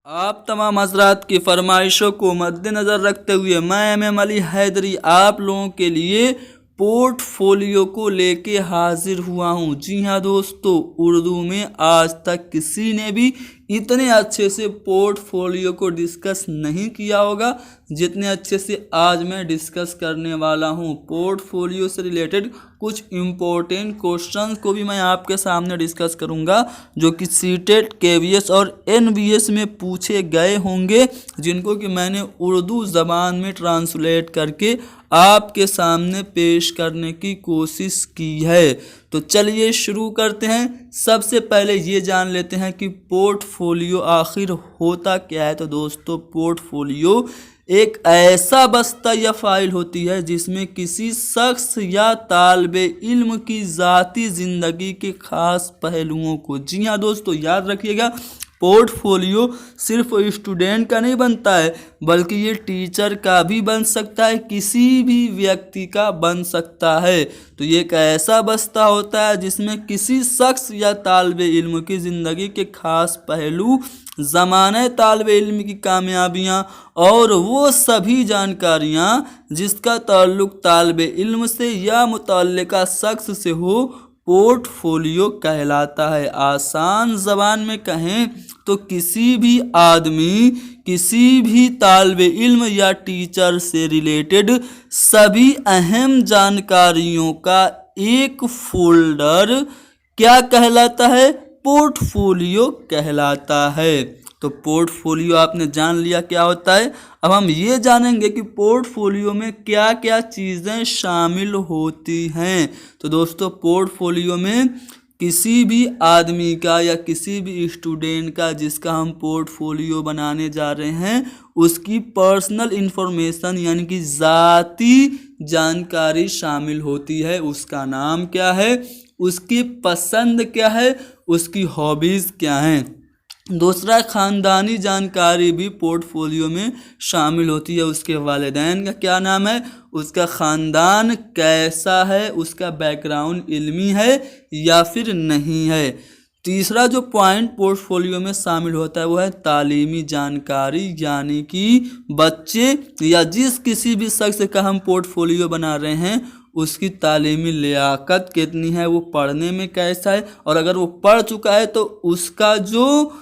आप तमाम हजरात की फरमाइशों को मद्देनज़र रखते हुए मैं एम अली हैदरी आप लोगों के लिए पोर्टफोलियो को लेके हाजिर हुआ हूँ। जी हाँ दोस्तों, उर्दू में आज तक किसी ने भी इतने अच्छे से पोर्टफोलियो को डिस्कस नहीं किया होगा जितने अच्छे से आज मैं डिस्कस करने वाला हूँ। पोर्टफोलियो से रिलेटेड कुछ इम्पोर्टेंट क्वेश्चंस को भी मैं आपके सामने डिस्कस करूँगा जो कि सीटेट, केवीएस और एनवीएस में पूछे गए होंगे, जिनको कि मैंने उर्दू ज़बान में ट्रांसलेट करके आपके सामने पेश करने की कोशिश की है। तो चलिए शुरू करते हैं। सबसे पहले ये जान लेते हैं कि पोर्टफोलियो आखिर होता क्या है। तो दोस्तों, पोर्टफोलियो एक ऐसा बस्ता या फाइल होती है जिसमें किसी शख्स या तालिबे इल्म की ज़ाती ज़िंदगी के ख़ास पहलुओं को, जी हाँ दोस्तों याद रखिएगा, पोर्टफोलियो सिर्फ स्टूडेंट का नहीं बनता है बल्कि ये टीचर का भी बन सकता है, किसी भी व्यक्ति का बन सकता है। तो ये एक ऐसा बस्ता होता है जिसमें किसी शख्स या तालिबे इल्म की ज़िंदगी के ख़ास पहलू, ज़माने तालिबे इल्म की कामयाबियाँ और वो सभी जानकारियाँ जिसका ताल्लुक़ तालिबे इल्म से या मुतल्लिका शख्स से हो, पोर्टफोलियो कहलाता है। आसान ज़बान में कहें तो किसी भी आदमी किसी भी तालिबे इल्म या टीचर से रिलेटेड सभी अहम जानकारियों का एक फोल्डर क्या कहलाता है? पोर्टफोलियो कहलाता है। तो पोर्टफोलियो आपने जान लिया क्या होता है। अब हम ये जानेंगे कि पोर्टफोलियो में क्या क्या चीज़ें शामिल होती हैं। तो दोस्तों, पोर्टफोलियो में किसी भी आदमी का या किसी भी स्टूडेंट का जिसका हम पोर्टफोलियो बनाने जा रहे हैं, उसकी पर्सनल इंफॉर्मेशन यानी कि ज़ाती जानकारी शामिल होती है। उसका नाम क्या है, उसकी पसंद क्या है, उसकी हॉबीज़ क्या हैं। दूसरा, ख़ानदानी जानकारी भी पोर्टफोलियो में शामिल होती है। उसके वालिदैन का क्या नाम है, उसका ख़ानदान कैसा है, उसका बैकग्राउंड इल्मी है या फिर नहीं है। तीसरा जो पॉइंट पोर्टफोलियो में शामिल होता है वो है तालीमी जानकारी, यानी कि बच्चे या जिस किसी भी शख्स का हम पोर्टफोलियो बना रहे हैं उसकी तालीमी लियाकत कितनी है, वो पढ़ने में कैसा है, और अगर वो पढ़ चुका है तो उसका जो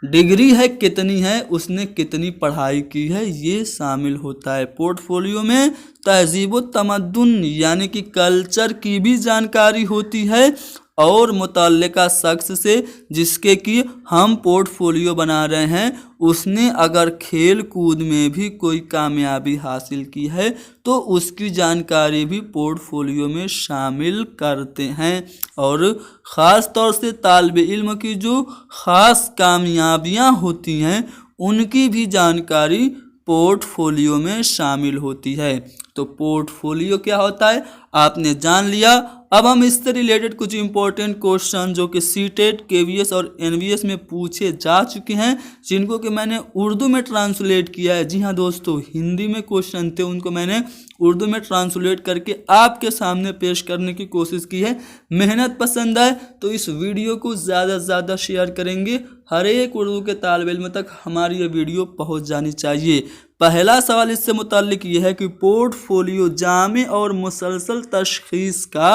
डिग्री है कितनी है, उसने कितनी पढ़ाई की है, ये शामिल होता है। पोर्टफोलियो में तहज़ीब व तमद्दुन यानी कि कल्चर की भी जानकारी होती है और मुतल्लिका शख्स से जिसके कि हम पोर्टफोलियो बना रहे हैं उसने अगर खेल कूद में भी कोई कामयाबी हासिल की है तो उसकी जानकारी भी पोर्टफोलियो में शामिल करते हैं। और ख़ास तौर से तालिबे इल्म की जो ख़ास कामयाबियां होती हैं उनकी भी जानकारी पोर्टफोलियो में शामिल होती है। तो पोर्टफोलियो क्या होता है आपने जान लिया। अब हम इससे रिलेटेड कुछ इंपॉर्टेंट क्वेश्चन जो कि सीटेट, केवीएस और एनवीएस में पूछे जा चुके हैं, जिनको कि मैंने उर्दू में ट्रांसलेट किया है। जी हाँ दोस्तों, हिंदी में क्वेश्चन थे उनको मैंने उर्दू में ट्रांसलेट करके आपके सामने पेश करने की कोशिश की है। मेहनत पसंद आए तो इस वीडियो को ज़्यादा से ज़्यादा शेयर करेंगे, हर एक उर्दू के तालिबे इल्म तक हमारी ये वीडियो पहुंच जानी चाहिए। पहला सवाल इससे मुताल्लिक ये है कि पोर्टफोलियो जामे और मुसलसल तशख़ीस का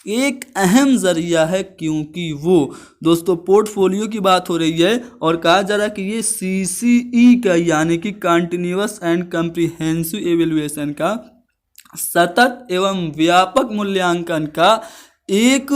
एक अहम ज़रिया है क्योंकि वो, दोस्तों पोर्टफोलियो की बात हो रही है और कहा जा रहा है कि ये CCE का यानी कि कंटिन्यूअस एंड कम्प्रिहेंसिव एवेल्युएशन का सतत एवं व्यापक मूल्यांकन का एक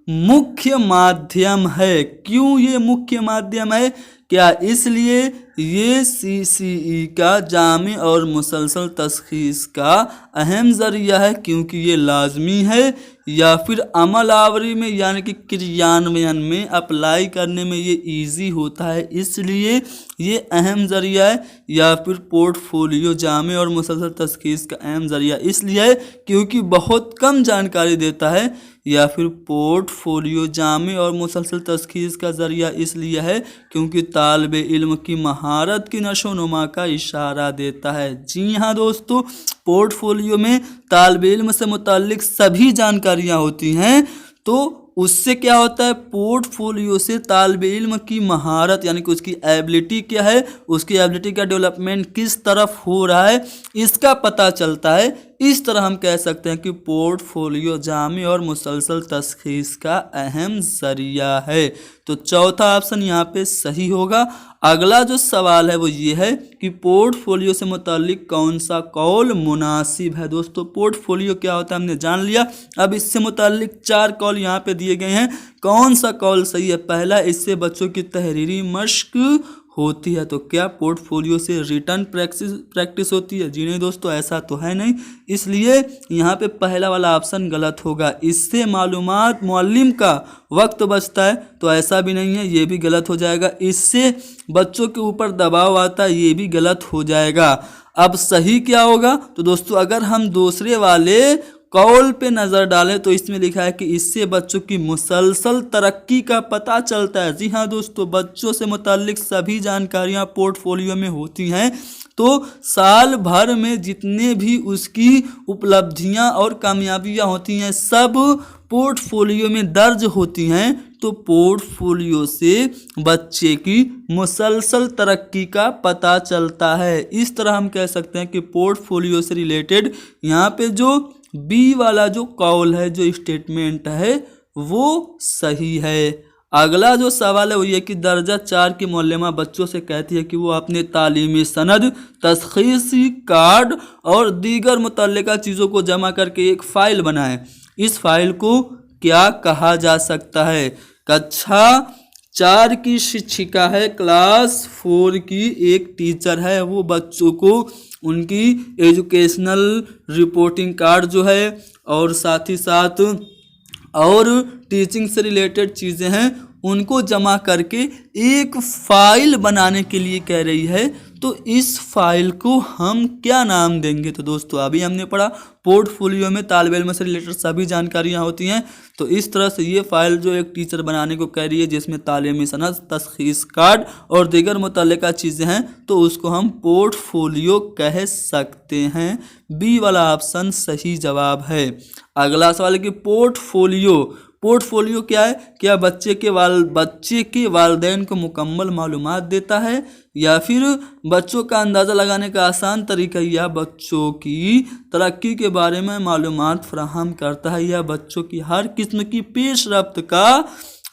मुख्य माध्यम है। क्यों ये मुख्य माध्यम है? क्या इसलिए ये CCE का जामे और मुसलसल तशख़ीस का अहम ज़रिया है क्योंकि ये लाजमी है, या फिर अमल आवरी में यानी कि क्रियान्वयन में अप्लाई करने में ये इजी होता है इसलिए ये अहम ज़रिया है, या फिर पोर्टफोलियो जामे और मुसलसल तशख़ीस का अहम ज़रिया इसलिए है क्योंकि बहुत कम जानकारी देता है, या फिर पोर्टफोलियो जामे और मुसलसल तशख़ीस का ज़रिया इसलिए है क्योंकि तालिबे इल्म की महारत की नशोनुमा का इशारा देता है। जी हाँ दोस्तों, पोर्टफोलियो में तालिबे इल्म से मुताल्लिक सभी जानकारियाँ होती हैं तो उससे क्या होता है, पोर्टफोलियो से तालिब इल्म की महारत यानी कि उसकी एबिलिटी क्या है, उसकी एबिलिटी का डेवलपमेंट किस तरफ हो रहा है इसका पता चलता है। इस तरह हम कह सकते हैं कि पोर्टफोलियो जामी और मुसलसल तशखीस का अहम जरिया है। तो चौथा ऑप्शन यहाँ पे सही होगा। अगला जो सवाल है वो ये है कि पोर्टफोलियो से मुताल्लिक कौन सा कौल मुनासिब है। दोस्तों पोर्टफोलियो क्या होता है हमने जान लिया। अब इससे मुताल्लिक 4 कौल यहाँ पे दिए गए हैं, कौन सा कौल सही है। पहला, इससे बच्चों की तहरीरी मश्क होती है। तो क्या पोर्टफोलियो से रिटर्न प्रैक्टिस होती है? जी नहीं दोस्तों, ऐसा तो है नहीं, इसलिए यहाँ पे पहला वाला ऑप्शन गलत होगा। इससे मालूमात मुअल्लिम का वक्त बचता है, तो ऐसा भी नहीं है, ये भी गलत हो जाएगा। इससे बच्चों के ऊपर दबाव आता है, ये भी गलत हो जाएगा। अब सही क्या होगा? तो दोस्तों अगर हम दूसरे वाले कौल पे नज़र डालें तो इसमें लिखा है कि इससे बच्चों की मुसलसल तरक्की का पता चलता है। जी हाँ दोस्तों, बच्चों से मुताल्लिक सभी जानकारियाँ पोर्टफोलियो में होती हैं। तो साल भर में जितने भी उसकी उपलब्धियाँ और कामयाबियाँ होती हैं सब पोर्टफोलियो में दर्ज होती हैं। तो पोर्टफोलियो से बच्चे की मुसलसल तरक्की का पता चलता है। इस तरह हम कह सकते हैं कि पोर्टफोलियो से रिलेटेड यहाँ पे जो बी वाला जो कौल है, जो स्टेटमेंट है वो सही है। अगला जो सवाल है वो ये कि दर्जा 4 की मुअल्लिमा बच्चों से कहती है कि वो अपने तालीमी सनद, तशखीसी कार्ड और दीगर मुतल्लिका चीज़ों को जमा करके एक फ़ाइल बनाएं। इस फाइल को क्या कहा जा सकता है? कक्षा 4 की शिक्षिका है, क्लास 4 की एक टीचर है, वो बच्चों को उनकी एजुकेशनल रिपोर्टिंग कार्ड जो है और साथ ही साथ और टीचिंग से रिलेटेड चीज़ें हैं उनको जमा करके एक फ़ाइल बनाने के लिए कह रही है। तो इस फाइल को हम क्या नाम देंगे? तो दोस्तों अभी हमने पढ़ा पोर्टफोलियो में तालिब इल्म से रिलेटेड सभी जानकारियाँ होती हैं। तो इस तरह से ये फ़ाइल जो एक टीचर बनाने को कह रही है जिसमें तालीमी सनद, तशखीस कार्ड और दीगर मुतल्लिका चीज़ें हैं, तो उसको हम पोर्टफोलियो कह सकते हैं। बी वाला ऑप्शन सही जवाब है। अगला सवाल है कि पोर्टफोलियो क्या है? क्या बच्चे के वालिदैन को मुकम्मल मालूमात देता है, या फिर बच्चों का अंदाज़ा लगाने का आसान तरीका, या बच्चों की तरक्की के बारे में मालूमात फराहम करता है, या बच्चों की हर किस्म की पेशरफ्त का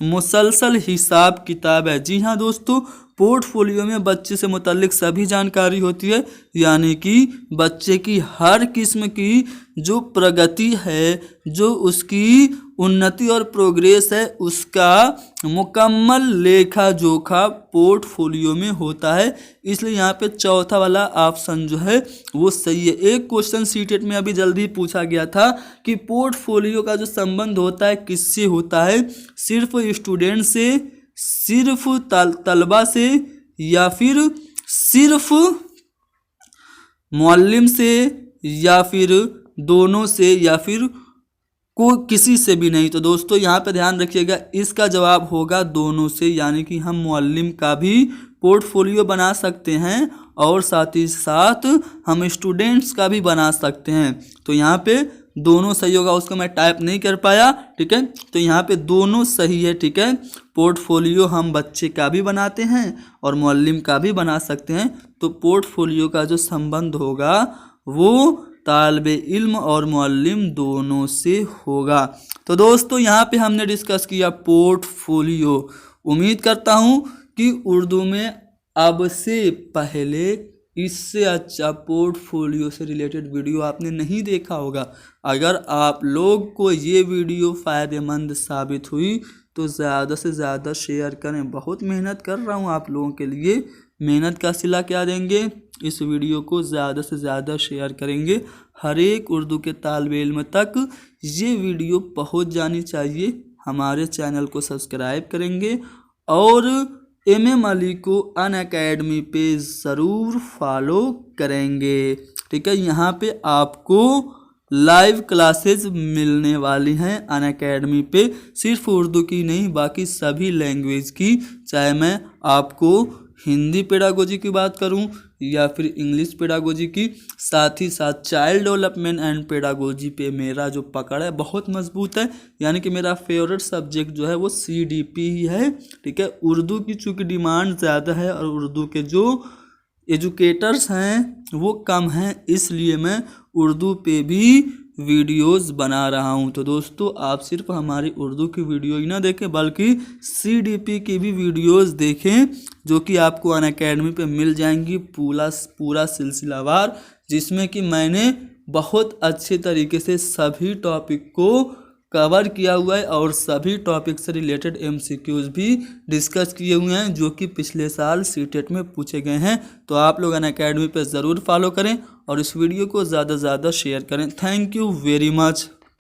मुसलसल हिसाब किताब है? जी हाँ दोस्तों, पोर्टफोलियो में बच्चे से मुतल्लिक सभी जानकारी होती है, यानी कि बच्चे की हर किस्म की जो प्रगति है, जो उसकी उन्नति और प्रोग्रेस है, उसका मुकम्मल लेखा जोखा पोर्टफोलियो में होता है। इसलिए यहाँ पे चौथा वाला ऑप्शन जो है वो सही है। एक क्वेश्चन सीटेट में अभी जल्दी पूछा गया था कि पोर्टफोलियो का जो संबंध होता है किससे होता है? सिर्फ स्टूडेंट से, सिर्फ तलबा से, या फिर सिर्फ मुअल्लिम से, या फिर दोनों से, या फिर को किसी से भी नहीं? तो दोस्तों यहाँ पे ध्यान रखिएगा, इसका जवाब होगा दोनों से, यानी कि हम मुअल्लिम का भी पोर्टफोलियो बना सकते हैं और साथ ही साथ हम स्टूडेंट्स का भी बना सकते हैं। तो यहाँ पे दोनों सही होगा, उसको मैं टाइप नहीं कर पाया, ठीक है। तो यहाँ पे दोनों सही है, ठीक है। पोर्टफोलियो हम बच्चे का भी बनाते हैं और मुअल्लिम का भी बना सकते हैं। तो पोर्टफोलियो का जो संबंध होगा वो तालिबे इल्म और मुअल्लिम दोनों से होगा। तो दोस्तों यहाँ पे हमने डिस्कस किया पोर्टफोलियो। उम्मीद करता हूँ कि उर्दू में अब से पहले इससे अच्छा पोर्टफोलियो से रिलेटेड वीडियो आपने नहीं देखा होगा। अगर आप लोग को ये वीडियो फ़ायदेमंद साबित हुई तो ज़्यादा से ज़्यादा शेयर करें। बहुत मेहनत कर रहा हूँ आप लोगों के लिए, मेहनत का सिला क्या देंगे? इस वीडियो को ज़्यादा से ज़्यादा शेयर करेंगे, हर एक उर्दू के तालिबे इल्म तक ये वीडियो पहुंच जानी चाहिए। हमारे चैनल को सब्सक्राइब करेंगे और MM अली को अनअकैडमी पे ज़रूर फॉलो करेंगे, ठीक है। यहाँ पे आपको लाइव क्लासेस मिलने वाली हैं अनअकैडमी पे, सिर्फ उर्दू की नहीं बाकी सभी लैंग्वेज की। चाहे मैं आपको हिंदी पेडागोजी की बात करूं या फिर इंग्लिश पेडागोजी की, साथ ही साथ चाइल्ड डेवलपमेंट एंड पेडागोजी पे मेरा जो पकड़ है बहुत मजबूत है। यानी कि मेरा फेवरेट सब्जेक्ट जो है वो CDP ही है, ठीक है। उर्दू की चूँकि डिमांड ज़्यादा है और उर्दू के जो एजुकेटर्स हैं वो कम हैं, इसलिए मैं उर्दू पे भी वीडियोस बना रहा हूं। तो दोस्तों आप सिर्फ हमारी उर्दू की वीडियो ही ना देखें बल्कि CDP की भी वीडियोस देखें, जो कि आपको अनअकैडमी पे मिल जाएंगी पूरा सिलसिलावार, जिसमें कि मैंने बहुत अच्छे तरीके से सभी टॉपिक को कवर किया हुआ है और सभी टॉपिक से रिलेटेड MCQs भी डिस्कस किए हुए हैं, जो कि पिछले साल CTET में पूछे गए हैं। तो आप लोग अनअकैडमी पे ज़रूर फॉलो करें और इस वीडियो को ज़्यादा से ज़्यादा शेयर करें। Thank you very much.